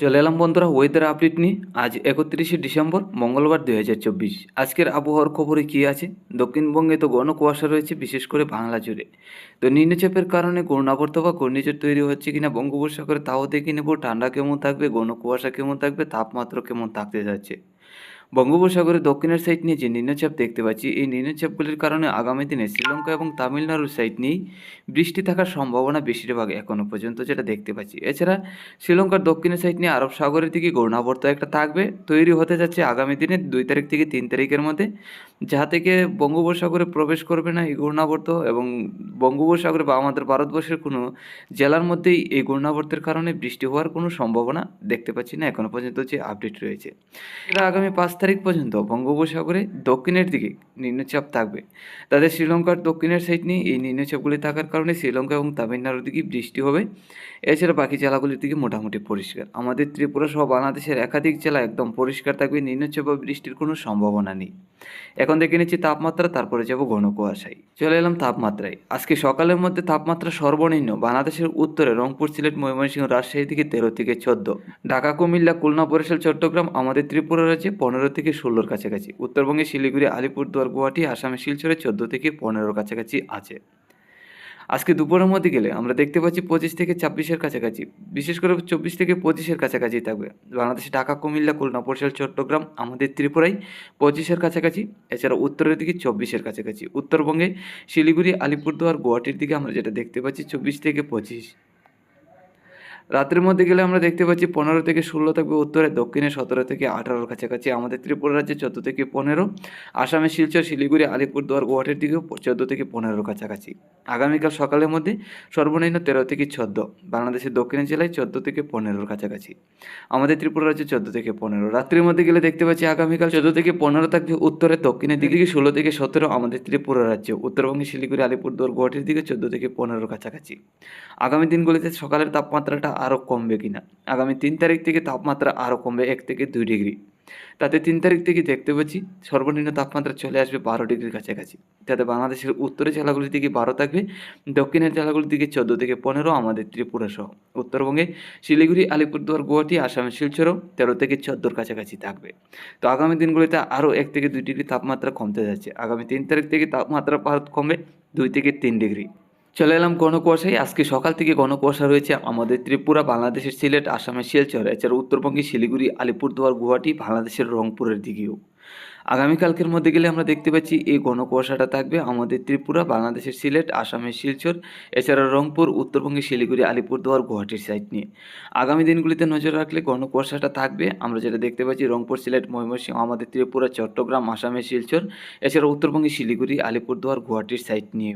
চলে এলাম বন্ধুরা ওয়েদার আপডেট নিয়ে। আজ 31শে ডিসেম্বর মঙ্গলবার 2024। আজকের আবহাওয়ার খবরে কী আছে? দক্ষিণবঙ্গে তো ঘন কুয়াশা রয়েছে, বিশেষ করে বাংলা জুড়ে। তো নিম্নচাপের কারণে ঘূর্ণাবর্ত বা ঘূর্ণিঝড় তৈরি হচ্ছে কিনা বঙ্গোপসাগরে তাও দেখে নেব। ঠান্ডা কেমন থাকবে, ঘন কুয়াশা কেমন থাকবে, তাপমাত্রা কেমন থাকতে যাচ্ছে। বঙ্গোপসাগরের দক্ষিণের সাইড নিয়ে যে নিম্নচাপ দেখতে পাচ্ছি, এই নিম্নচাপগুলির কারণে আগামী দিনে শ্রীলঙ্কা এবং তামিলনাড়ুর সাইড নিয়েই বৃষ্টি থাকার সম্ভাবনা বেশিরভাগ এখনও পর্যন্ত যেটা দেখতে পাচ্ছি। এছাড়া শ্রীলঙ্কার দক্ষিণের সাইড নিয়ে আরব সাগরের দিকে ঘূর্ণাবর্ত একটা থাকবে, তৈরি হতে যাচ্ছে আগামী দিনে 2 তারিখ থেকে 3 তারিখের মধ্যে, যাহা থেকে বঙ্গোপসাগরে প্রবেশ করবে না এই ঘূর্ণাবর্ত, এবং বঙ্গোপসাগরে বা আমাদের ভারতবর্ষের কোনো জেলার মধ্যেই এই ঘূর্ণাবর্তের কারণে বৃষ্টি হওয়ার কোনো সম্ভাবনা দেখতে পাচ্ছি না এখনও পর্যন্ত যে আপডেট রয়েছে। এরা আগামী 5 তারিখ পর্যন্ত বঙ্গোপসাগরে দক্ষিণের দিকে নিম্নচাপ থাকবে। তাদের শ্রীলঙ্কার দক্ষিণের সাইড নিয়ে এই নিম্নচাপগুলি থাকার কারণে শ্রীলঙ্কা এবং তামিলনাড়ুর দিকে বৃষ্টি হবে। এছাড়া বাকি জেলাগুলির দিকে মোটামুটি পরিষ্কার। আমাদের ত্রিপুরা সহ বাংলাদেশের একাধিক জেলা একদম পরিষ্কার থাকবে, নিম্নচাপ বা বৃষ্টির কোনো সম্ভাবনা নেই। এখন দেখে নিচ্ছি তাপমাত্রা, তারপরে যাব ঘন কুয়াশায়। চলে এলাম তাপমাত্রায়। আজকে সকালের মধ্যে তাপমাত্রা সর্বনিম্ন বাংলাদেশের উত্তরে রংপুর, সিলেট, ময়মনসিংহ, রাজশাহী থেকে 13 থেকে 14, ঢাকা, কুমিল্লা, খুলনা, বরিশাল, চট্টগ্রাম আমাদের ত্রিপুরা রাজ্যে 15 থেকে 16-র কাছাকাছি। উত্তরবঙ্গে শিলিগুড়ি, আলিপুরদুয়ার, গুয়াহাটি, আসামে শিলচরে 14 থেকে 15-র কাছাকাছি আছে। আজকে দুপুরের মধ্যে গেলে আমরা দেখতে পাচ্ছি 25 থেকে 26-এর কাছাকাছি, বিশেষ করে 24 থেকে 25-এর কাছাকাছি থাকবে। বাংলাদেশে ঢাকা, কুমিল্লা, খুলনা, বরিশাল, চট্টগ্রাম আমাদের ত্রিপুরায় 25-এর কাছাকাছি। এছাড়া উত্তরের দিকে 24-এর কাছাকাছি। উত্তরবঙ্গে শিলিগুড়ি, আলিপুরদুয়ার, গুয়াহাটির দিকে আমরা যেটা দেখতে পাচ্ছি 24 থেকে 25। রাতের মধ্যে গেলে আমরা দেখতে পাচ্ছি 15 থেকে 16 থাকবে উত্তরে, দক্ষিণে 17 থেকে 18-র কাছাকাছি আমাদের ত্রিপুরা রাজ্যে 14 থেকে 15, আসামে শিলচর, শিলিগুড়ি, আলিপুরদুয়ার, গুয়াহাটির দিকেও 14 থেকে 15-র কাছাকাছি। আগামীকাল সকালের মধ্যে সর্বনিম্ন 13 থেকে 14, বাংলাদেশের দক্ষিণের জেলায় 14 থেকে 15-র কাছাকাছি, আমাদের ত্রিপুরা রাজ্যে 14 থেকে 15। রাত্রির মধ্যে গেলে দেখতে পাচ্ছি আগামীকাল 14 থেকে 15 থাকবে উত্তরে, দক্ষিণের দিকে 16 থেকে 17 আমাদের ত্রিপুরা রাজ্যে, উত্তরবঙ্গে শিলিগুড়ি, আলিপুরদুয়ার, গুয়াহাটির দিকে 14 থেকে 15-র কাছাকাছি। আগামী দিনগুলিতে সকালের তাপমাত্রাটা আরও কমবে কিনা? আগামী 3 তারিখ থেকে তাপমাত্রা আরও কমবে 1 থেকে 2 ডিগ্রি। তাতে 3 তারিখ থেকে দেখতে পাচ্ছি সর্বনিম্ন তাপমাত্রা চলে আসবে 12 ডিগ্রির কাছাকাছি। তাতে বাংলাদেশের উত্তরের জেলাগুলির দিকে 12 থাকবে, দক্ষিণের জেলাগুলির দিকে 14 থেকে 15 আমাদের ত্রিপুরা সহ। উত্তরবঙ্গে শিলিগুড়ি, আলিপুরদুয়ার, গুয়াহাটি, আসামের শিলচরও 13 থেকে 14-র কাছাকাছি থাকবে। তো আগামী দিনগুলিতে আরও 1 থেকে 2 ডিগ্রি তাপমাত্রা কমতে যাচ্ছে। আগামী 3 তারিখ থেকে তাপমাত্রা কমবে 2 থেকে 3 ডিগ্রি। চলে এলাম ঘন কুয়াশায়। আজকে সকাল থেকে ঘন কুয়াশা রয়েছে আমাদের ত্রিপুরা, বাংলাদেশের সিলেট, আসামের শিলচর, এছাড়া উত্তরবঙ্গে শিলিগুড়ি, আলিপুরদুয়ার, গুয়াহাটি, বাংলাদেশের রংপুরের দিকেও। আগামীকালকের মধ্যে গেলে আমরা দেখতে পাচ্ছি এই ঘন কুয়াশাটা থাকবে আমাদের ত্রিপুরা, বাংলাদেশের সিলেট, আসামের শিলচর, এছাড়া রংপুর, উত্তরবঙ্গে শিলিগুড়ি, আলিপুরদুয়ার, গুয়াহাটির সাইড নিয়ে। আগামী দিনগুলিতে নজর রাখলে ঘন কুয়াশাটা থাকবে। আমরা যেটা দেখতে পাচ্ছি রংপুর, সিলেট, ময়মনসিংহ আমাদের ত্রিপুরা, চট্টগ্রাম, আসামের শিলচর, এছাড়া উত্তরবঙ্গে শিলিগুড়ি, আলিপুরদুয়ার, গুয়াহাটির সাইড নিয়ে।